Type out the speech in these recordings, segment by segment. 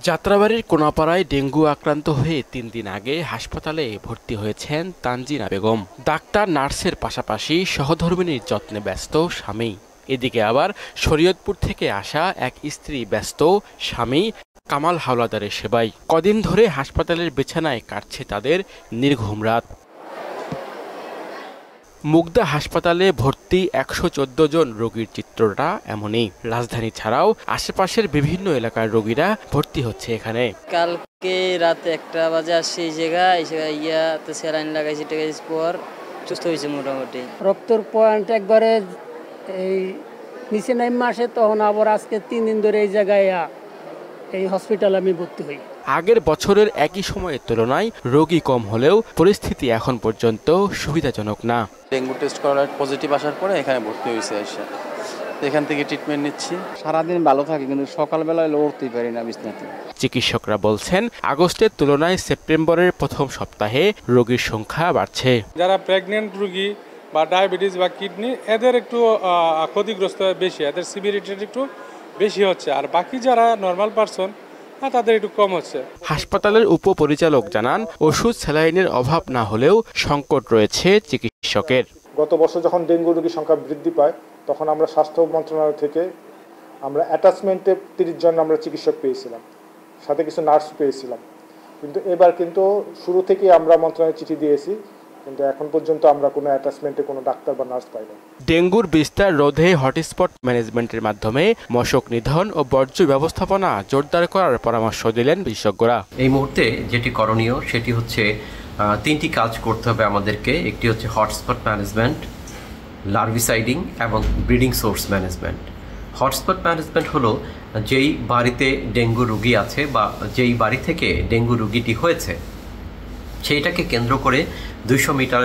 যাত্রাবাড়ির কোনাপাড়ায় dengue আক্রান্ত হয়ে ৩ দিন আগে হাসপাতালে ভর্তি হয়েছেন তানজিনা বেগম। ডাক্তার নার্সের পাশাপাশি সহধর্মিণীর যত্নে ব্যস্ত স্বামী। এদিকে আবার শরীয়তপুর থেকে আসা এক স্ত্রী ব্যস্ত স্বামী কামাল হাওলাদারের সেবায়। কদিন ধরে হাসপাতালের বিছানায় কাটছে তাদের নির্ঘুম রাত। মুগদা হাসপাতালে ভর্তি ১১৪ জন রোগীর চিত্রটা এমনই। রাজধানী ছাড়াও আশেপাশের বিভিন্ন এলাকার রোগীরা ভর্তি হচ্ছে এখানে। কালকে রাতে ১টা বাজে আসছি এই জায়গায় তো স্যালাইন লাগাইছি, টাকাইছি পর সুস্থ হয়েছে মোটামুটি। রক্তর পয়েন্ট একবারে এই নিচে নাইমা আসে, তখন আবার আজকে ৩ দিন ধরে এই জায়গায় এই হসপিটালে আমি ভর্তি হই। আগের বছরের একই সময়ের তুলনায় রোগী কম হলেও পরিস্থিতি এখন পর্যন্ত সুবিধাজনক না। ডেঙ্গু টেস্ট করার পজিটিভ আসার পরে এখানে ভর্তি হয়েছে, এসে এখান থেকে ট্রিটমেন্ট নিচ্ছি। সারাদিন ভালো থাকি, কিন্তু সকালবেলায় উঠতেই পারি না বিছানাতে। চিকিৎসকরা বলছেন আগস্টের তুলনায় সেপ্টেম্বরের প্রথম সপ্তাহে রোগীর সংখ্যা বাড়ছে। যারা প্রেগনেন্ট রোগী বা ডায়াবেটিস বা কিডনি, এদের একটু ক্ষতিগ্রস্ত বেশি, এদের সিভিরিটি একটু বেশি হচ্ছে। আর বাকি যারা নর্মাল পারসন তাদের একটু কম হচ্ছে। হাসপাতালের উপপরিচালক জানান, ওষুধ স্যালাইনের অভাব না হলেও সংকট রয়েছে চিকিৎসকের। গত বছর যখন ডেঙ্গু রোগীর সংখ্যা বৃদ্ধি পায়, তখন আমরা স্বাস্থ্য মন্ত্রণালয় থেকে আমরা অ্যাটাচমেন্টে 30 জন আমরা চিকিৎসক পেয়েছিলাম, সাথে কিছু নার্স পেয়েছিলাম। কিন্তু এবার কিন্তু শুরু থেকেই আমরা মন্ত্রণালয়ে চিঠি দিয়েছি, কিন্তু এখন পর্যন্ত আমরা কোনো অ্যাটাচমেন্টে কোনো ডাক্তার বা নার্স পাইনি। ডেঙ্গুর বিস্তার রোধে হটস্পট ম্যানেজমেন্টের মাধ্যমে মশক নিধন ও বর্জ্য ব্যবস্থাপনা জোরদার করার পরামর্শ দিলেন বিশেষজ্ঞরা। এই মুহূর্তে যেটি করণীয় সেটি হচ্ছে 3টি কাজ করতে হবে আমাদেরকে। একটি হচ্ছে হটস্পট ম্যানেজমেন্ট, লার্ভিসাইডিং এবং breeding source management. Hotspot management হলো যেই বাড়িতে ডেঙ্গু রোগী আছে বা যেই বাড়ি থেকে ডেঙ্গু রোগীটি হয়েছে সেইটাকে কেন্দ্র করে 200 মিটার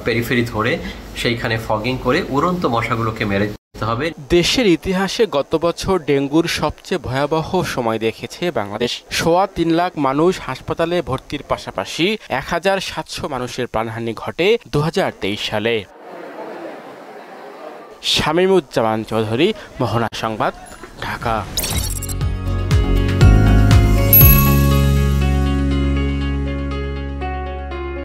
পেরিফেরি ধরে সেইখানে ফগিং করে উড়ন্ত মশাগুলোকে মেরে দিতে হবে। দেশের ইতিহাসে গত বছর ডেঙ্গুর সবচেয়ে ভয়াবহ সময় দেখেছে বাংলাদেশ। 3.25 লাখ মানুষ হাসপাতালে ভর্তির পাশাপাশি 1700 মানুষের প্রাণহানি ঘটে 2023 সালে। শামীমুজ্জামান চৌধুরী, মোহনা সংবাদ, ঢাকা।